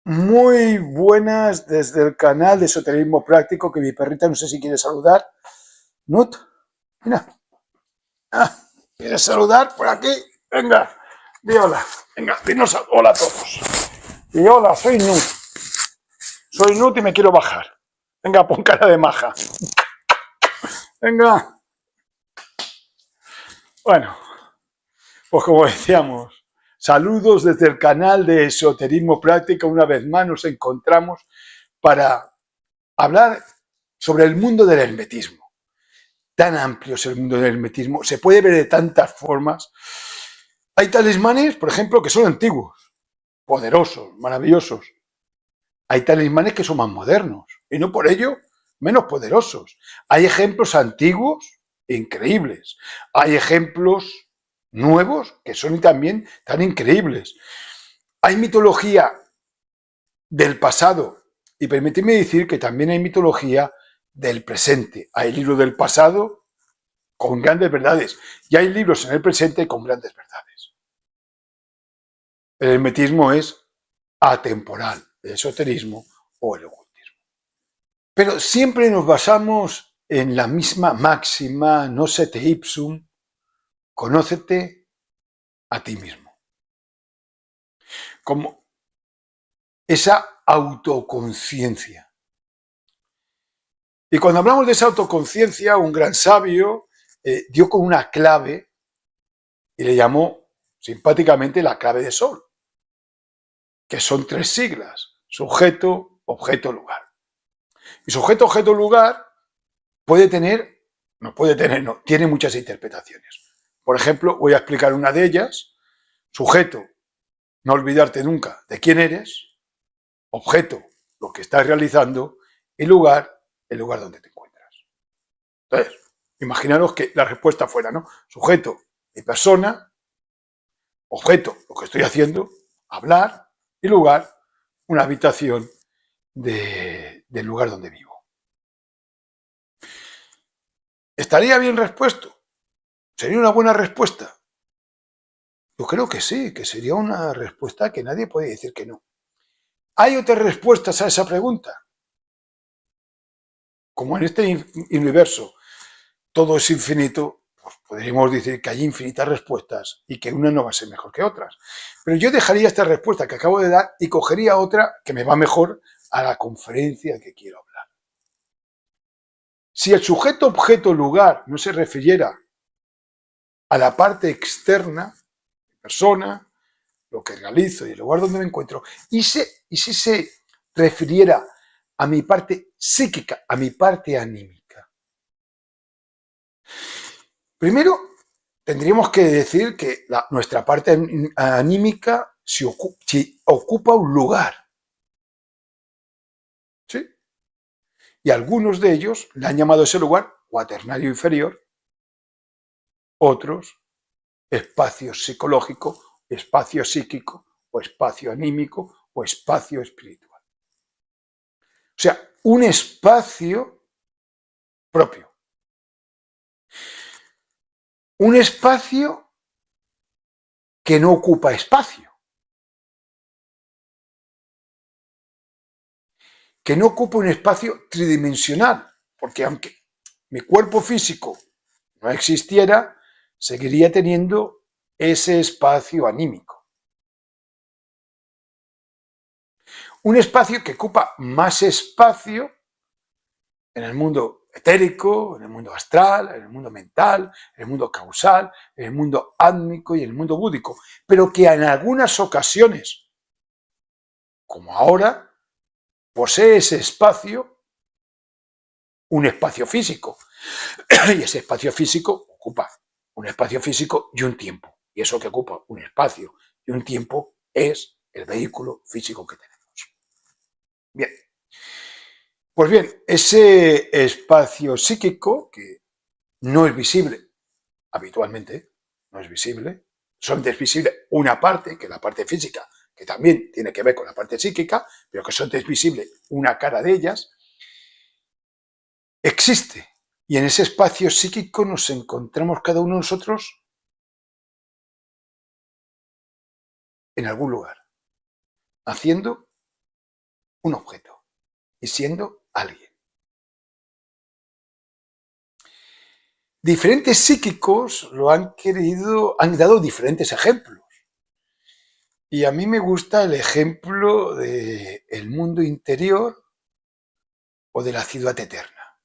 Muy buenas desde el canal de Esoterismo Práctico, que mi perrita no sé si quiere saludar. Nut, mira. ¿Quieres saludar por aquí? Venga, di hola. Venga, dinos hola a todos. Y hola, soy Nut. Soy Nut y me quiero bajar. Venga, pon cara de maja. Venga. Bueno, pues como decíamos, saludos desde el canal de Esoterismo Práctico. Una vez más nos encontramos para hablar sobre el mundo del hermetismo. Tan amplio es el mundo del hermetismo, se puede ver de tantas formas. Hay talismanes, por ejemplo, que son antiguos, poderosos, maravillosos. Hay talismanes que son más modernos y no por ello menos poderosos. Hay ejemplos antiguos increíbles. Hay ejemplos nuevos que son también tan increíbles. Hay mitología del pasado y permíteme decir que también hay mitología del presente. Hay libros del pasado con grandes verdades. Y hay libros en el presente con grandes verdades. El hermetismo es atemporal, el esoterismo o el ocultismo. Pero siempre nos basamos en la misma máxima, nocete ipsum, conócete a ti mismo. Como esa autoconciencia. Y cuando hablamos de esa autoconciencia, un gran sabio dio con una clave y le llamó simpáticamente la clave de Sol, que son 3 siglas: sujeto, objeto, lugar. Y sujeto, objeto, lugar tiene muchas interpretaciones. Por ejemplo, voy a explicar una de ellas. Sujeto, no olvidarte nunca de quién eres. Objeto, lo que estás realizando. Y lugar, el lugar donde te encuentras. Entonces, imaginaros que la respuesta fuera, ¿no? Sujeto, mi persona. Objeto, lo que estoy haciendo, hablar. Y lugar, una habitación del lugar donde vivo. ¿Estaría bien respuesto? ¿Sería una buena respuesta? Yo creo que sí, que sería una respuesta que nadie puede decir que no. ¿Hay otras respuestas a esa pregunta? Como en este universo todo es infinito, pues podríamos decir que hay infinitas respuestas y que una no va a ser mejor que otras. Pero yo dejaría esta respuesta que acabo de dar y cogería otra que me va mejor a la conferencia que quiero hablar. Si el sujeto, objeto, lugar no se refiriera a la parte externa, persona, lo que realizo y el lugar donde me encuentro, y si se refiriera a mi parte psíquica, a mi parte anímica. Primero, tendríamos que decir que nuestra parte anímica si ocupa un lugar. ¿Sí? Y algunos de ellos le han llamado ese lugar cuaternario inferior, otros espacio psicológico, espacio psíquico, o espacio anímico, o espacio espiritual. O sea, un espacio propio. Un espacio que no ocupa espacio. Que no ocupa un espacio tridimensional, porque aunque mi cuerpo físico no existiera, seguiría teniendo ese espacio anímico. Un espacio que ocupa más espacio en el mundo etérico, en el mundo astral, en el mundo mental, en el mundo causal, en el mundo átmico y en el mundo búdico, pero que en algunas ocasiones, como ahora, posee ese espacio, un espacio físico, y ese espacio físico ocupa un espacio físico y un tiempo, y eso que ocupa un espacio y un tiempo es el vehículo físico que tenemos. Bien. Pues bien, ese espacio psíquico, que no es visible habitualmente, no es visible, solamente es visible una parte, que es la parte física, que también tiene que ver con la parte psíquica, pero que solamente es visible una cara de ellas, existe. Y en ese espacio psíquico nos encontramos cada uno de nosotros en algún lugar, haciendo un objeto y siendo alguien. Diferentes psíquicos lo han dado diferentes ejemplos. Y a mí me gusta el ejemplo del mundo interior o de la ciudad eterna,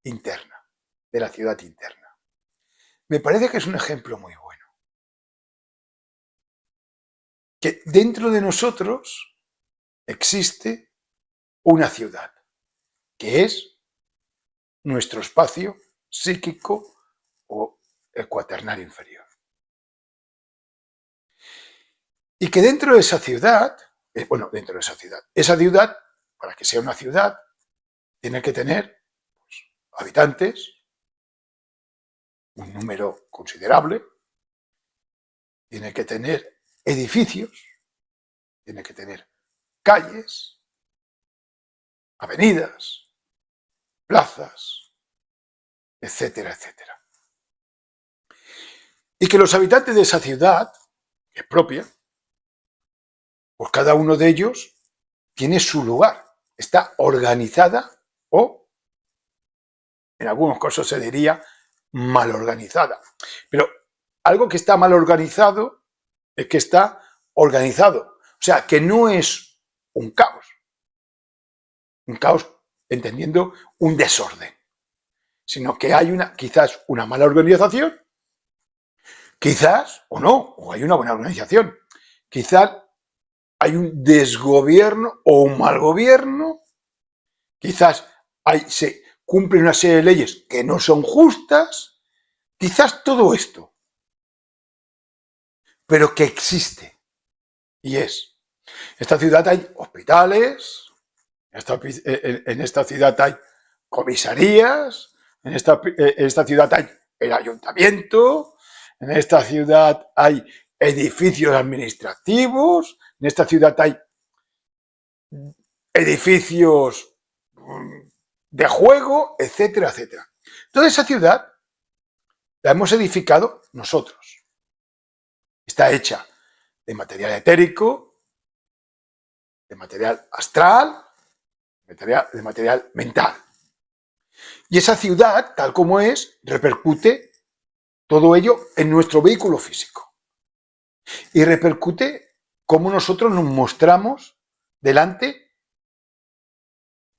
interna, de la ciudad interna. Me parece que es un ejemplo muy bueno. Que dentro de nosotros existe una ciudad, que es nuestro espacio psíquico o el cuaternario inferior. Y que dentro de esa ciudad, esa ciudad, para que sea una ciudad, tiene que tener habitantes, un número considerable, tiene que tener edificios, tiene que tener calles, avenidas, plazas, etcétera, etcétera. Y que los habitantes de esa ciudad, que es propia, pues cada uno de ellos tiene su lugar, está organizada o, en algunos casos se diría, mal organizada. Pero algo que está mal organizado es que está organizado. O sea, que no es un caos. Un caos entendiendo un desorden. Sino que hay quizás una mala organización, quizás, o no, o hay una buena organización. Quizás hay un desgobierno o un mal gobierno, quizás se cumplen una serie de leyes que no son justas, quizás todo esto, pero que existe. Y esta ciudad hay hospitales, en esta ciudad hay comisarías, en esta ciudad hay el ayuntamiento, en esta ciudad hay edificios administrativos, en esta ciudad hay edificios de juego, etcétera, etcétera. Toda esa ciudad la hemos edificado nosotros. Está hecha de material etérico, de material astral, de material mental. Y esa ciudad, tal como es, repercute todo ello en nuestro vehículo físico. Y repercute cómo nosotros nos mostramos delante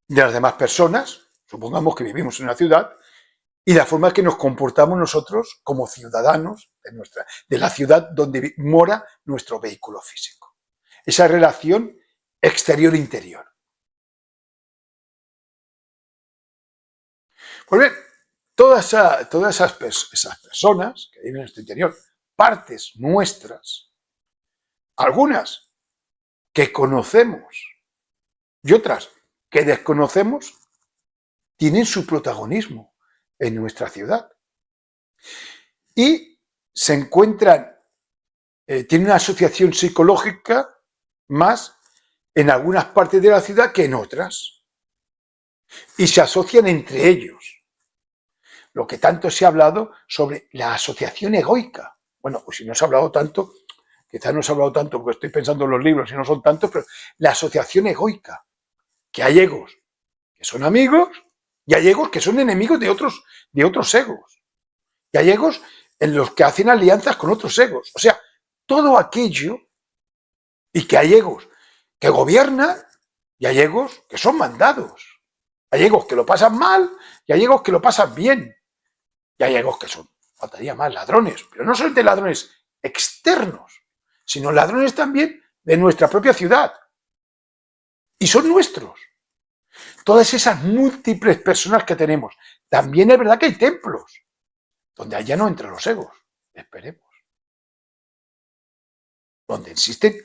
de las demás personas, supongamos que vivimos en una ciudad, y la forma en que nos comportamos nosotros como ciudadanos de la ciudad donde mora nuestro vehículo físico. Esa relación exterior-interior. Pues bien, todas esas personas que viven en nuestro interior, partes nuestras, algunas que conocemos y otras que desconocemos, tienen su protagonismo en nuestra ciudad. Y se encuentran, tienen una asociación psicológica más en algunas partes de la ciudad que en otras. Y se asocian entre ellos. Lo que tanto se ha hablado sobre la asociación egoica. Bueno, pues si no se ha hablado tanto, quizás no se ha hablado tanto porque estoy pensando en los libros y no son tantos, pero la asociación egoica. Que hay egos que son amigos y hay egos que son enemigos de otros egos. Y hay egos en los que hacen alianzas con otros egos. O sea, todo aquello, y que hay egos que gobiernan y hay egos que son mandados. Hay egos que lo pasan mal y hay egos que lo pasan bien. Y hay egos que son, faltaría más, ladrones, pero no solamente ladrones externos, sino ladrones también de nuestra propia ciudad. Y son nuestros. Todas esas múltiples personas que tenemos. También es verdad que hay templos, donde allá no entran los egos, esperemos. Donde existen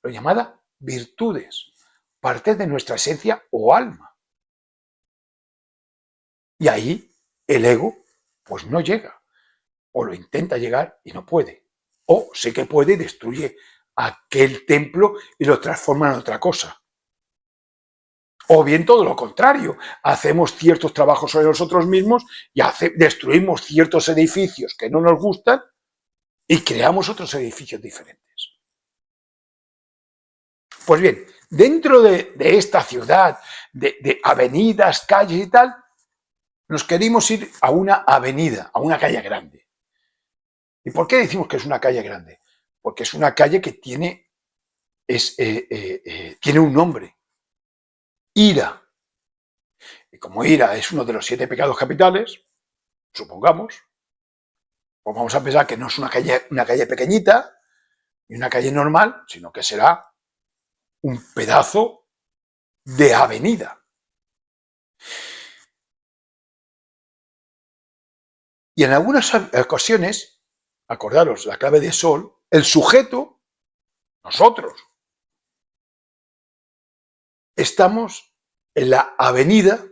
lo llamadas virtudes, partes de nuestra esencia o alma. Y ahí el ego pues no llega, o lo intenta llegar y no puede, o sí que puede y destruye aquel templo y lo transforma en otra cosa. O bien todo lo contrario, hacemos ciertos trabajos sobre nosotros mismos y destruimos ciertos edificios que no nos gustan y creamos otros edificios diferentes. Pues bien, dentro de esta ciudad, de avenidas, calles y tal, nos queremos ir a una avenida, a una calle grande. ¿Y por qué decimos que es una calle grande? Porque es una calle que tiene un nombre, Ira. Y como Ira es uno de los 7 pecados capitales, supongamos, pues vamos a pensar que no es una calle pequeñita, ni una calle normal, sino que será un pedazo de avenida. Y en algunas ocasiones, acordaros, la clave de sol, el sujeto, nosotros, estamos en la avenida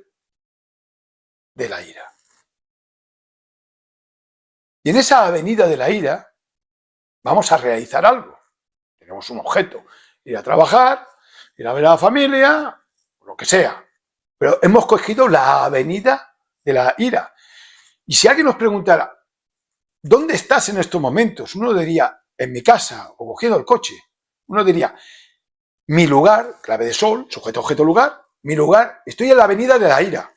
de la ira. Y en esa avenida de la ira vamos a realizar algo. Tenemos un objeto, ir a trabajar, ir a ver a la familia, lo que sea. Pero hemos cogido la avenida de la ira. Y si alguien nos preguntara, ¿dónde estás en estos momentos? Uno diría, en mi casa, o cogiendo el coche. Uno diría, mi lugar, clave de sol, sujeto, objeto, lugar, mi lugar, estoy en la avenida de la ira.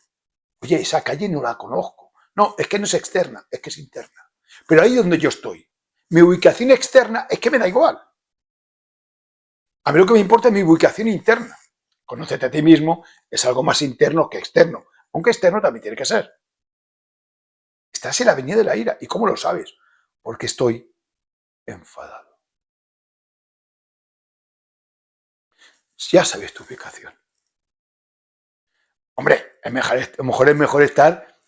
Oye, esa calle no la conozco. No, es que no es externa, es que es interna. Pero ahí es donde yo estoy. Mi ubicación externa es que me da igual. A mí lo que me importa es mi ubicación interna. Conócete a ti mismo es algo más interno que externo, aunque externo también tiene que ser. Estás en la avenida de la ira. ¿Y cómo lo sabes? Porque estoy enfadado. Ya sabes tu ubicación. Hombre, a lo mejor es mejor estar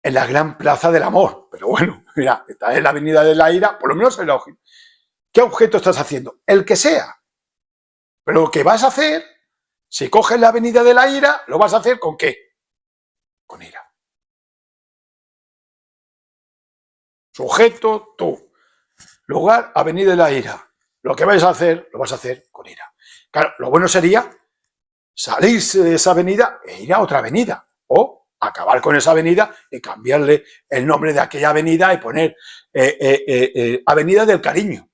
en la gran plaza del amor. Pero bueno, mira, estás en la avenida de la ira, por lo menos en la objeto. ¿Qué objeto estás haciendo? El que sea. Pero lo que vas a hacer, si coges la avenida de la ira, ¿lo vas a hacer con qué? Con ira. Sujeto, tú. Lugar, avenida de la ira. Lo que vais a hacer, lo vas a hacer con ira. Claro, lo bueno sería salirse de esa avenida e ir a otra avenida. O acabar con esa avenida y cambiarle el nombre de aquella avenida y poner Avenida del Cariño.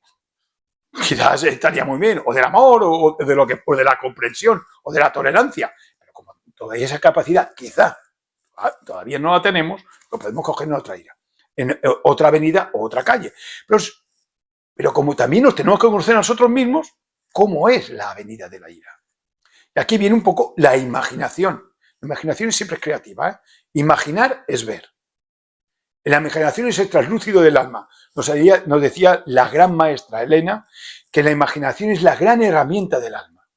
Quizás estaría muy bien, o del amor, o de la comprensión, o de la tolerancia. Pero como toda esa capacidad, quizá todavía no la tenemos, lo podemos coger en otra ira, en otra avenida o otra calle. Pero como también nos tenemos que conocer a nosotros mismos, ¿cómo es la avenida de la ira? Y aquí viene un poco la imaginación. La imaginación siempre es creativa, ¿eh? Imaginar es ver. La imaginación es el translúcido del alma. Nos decía la gran maestra Elena que la imaginación es la gran herramienta del alma.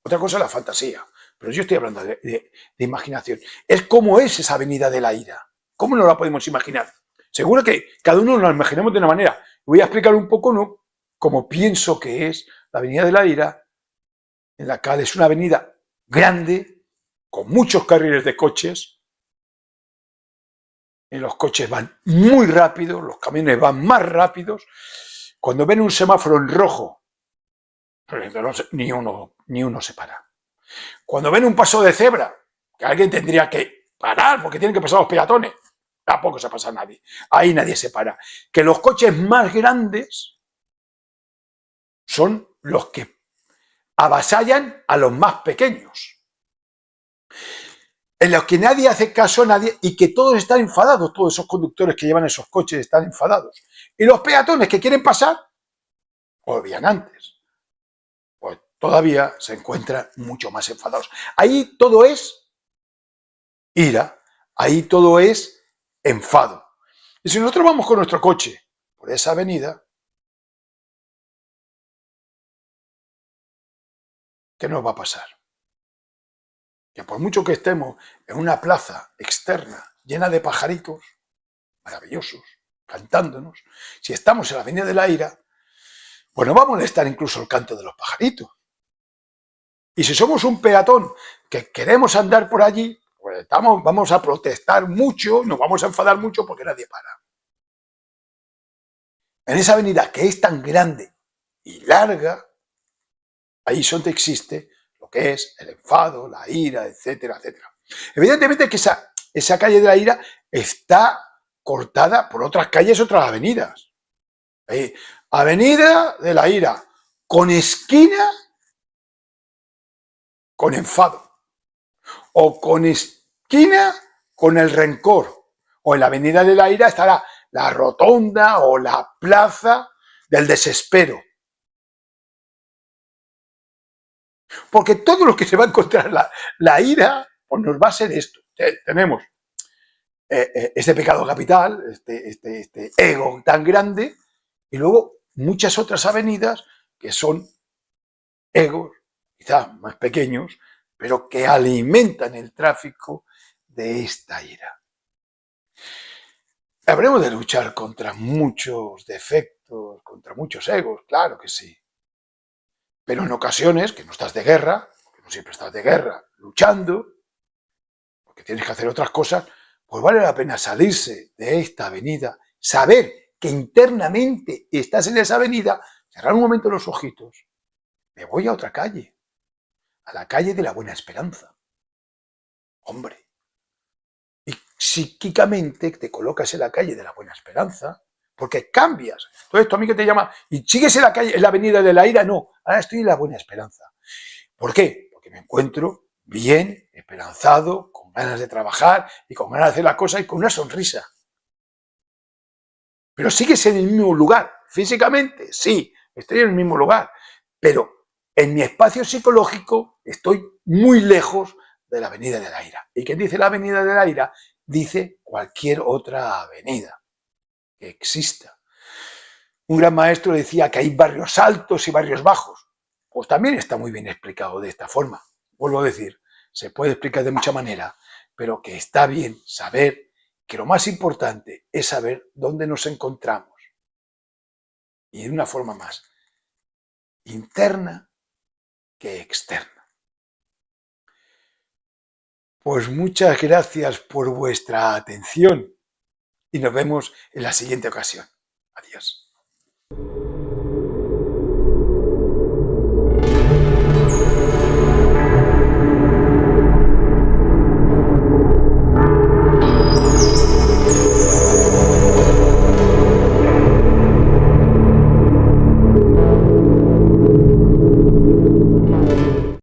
Otra cosa es la fantasía, pero yo estoy hablando de imaginación. Es como es esa avenida de la ira. ¿Cómo no la podemos imaginar? Seguro que cada uno nos la imaginamos de una manera. Voy a explicar un poco, ¿no?, cómo pienso que es la avenida de la ira, en la cual es una avenida grande, con muchos carriles de coches. Los coches van muy rápidos, los camiones van más rápidos. Cuando ven un semáforo en rojo, ni uno se para. Cuando ven un paso de cebra, que alguien tendría que parar porque tienen que pasar los peatones, tampoco se pasa nadie. Ahí nadie se para. Que los coches más grandes son los que avasallan a los más pequeños, en los que nadie hace caso a nadie y que todos están enfadados, todos esos conductores que llevan esos coches están enfadados. Y los peatones que quieren pasar, o bien antes, pues todavía se encuentran mucho más enfadados. Ahí todo es ira, ahí todo es enfado. Y si nosotros vamos con nuestro coche por esa avenida, ¿qué nos va a pasar? Que por mucho que estemos en una plaza externa llena de pajaritos maravillosos, cantándonos, si estamos en la avenida de la ira, pues nos va a molestar incluso el canto de los pajaritos. Y si somos un peatón que queremos andar por allí, pues vamos a protestar mucho, nos vamos a enfadar mucho porque nadie para. En esa avenida que es tan grande y larga, ahí es donde existe lo que es el enfado, la ira, etcétera, etcétera. Evidentemente que esa calle de la ira está cortada por otras calles, otras avenidas. Avenida de la ira, con esquina con enfado, o con esquina con el rencor, o en la avenida de la ira estará la rotonda o la plaza del desespero. Porque todo lo que se va a encontrar la ira, pues nos va a ser esto. Tenemos este pecado capital, este ego tan grande, y luego muchas otras avenidas que son egos, quizás más pequeños, pero que alimentan el tráfico de esta ira. Habremos de luchar contra muchos defectos, contra muchos egos, claro que sí. Pero en ocasiones, que no estás de guerra, que no siempre estás de guerra, luchando, porque tienes que hacer otras cosas, pues vale la pena salirse de esta avenida, saber que internamente estás en esa avenida, cerrar un momento los ojitos. Me voy a otra calle, a la calle de la Buena Esperanza. Hombre, y psíquicamente te colocas en la calle de la Buena Esperanza, porque cambias. Entonces tu amigo te llama y sigues en la calle, en la avenida de la ira, no, ahora estoy en la Buena Esperanza. ¿Por qué? Porque me encuentro bien, esperanzado, con ganas de trabajar y con ganas de hacer las cosas y con una sonrisa. Pero sigues en el mismo lugar, físicamente, sí, estoy en el mismo lugar, pero en mi espacio psicológico estoy muy lejos de la avenida de la ira. ¿Y qué dice la avenida de la ira? Dice cualquier otra avenida que exista. Un gran maestro decía que hay barrios altos y barrios bajos. Pues también está muy bien explicado de esta forma. Vuelvo a decir, se puede explicar de mucha manera, pero que está bien saber que lo más importante es saber dónde nos encontramos. Y de una forma más interna que externa. Pues muchas gracias por vuestra atención y nos vemos en la siguiente ocasión. Adiós.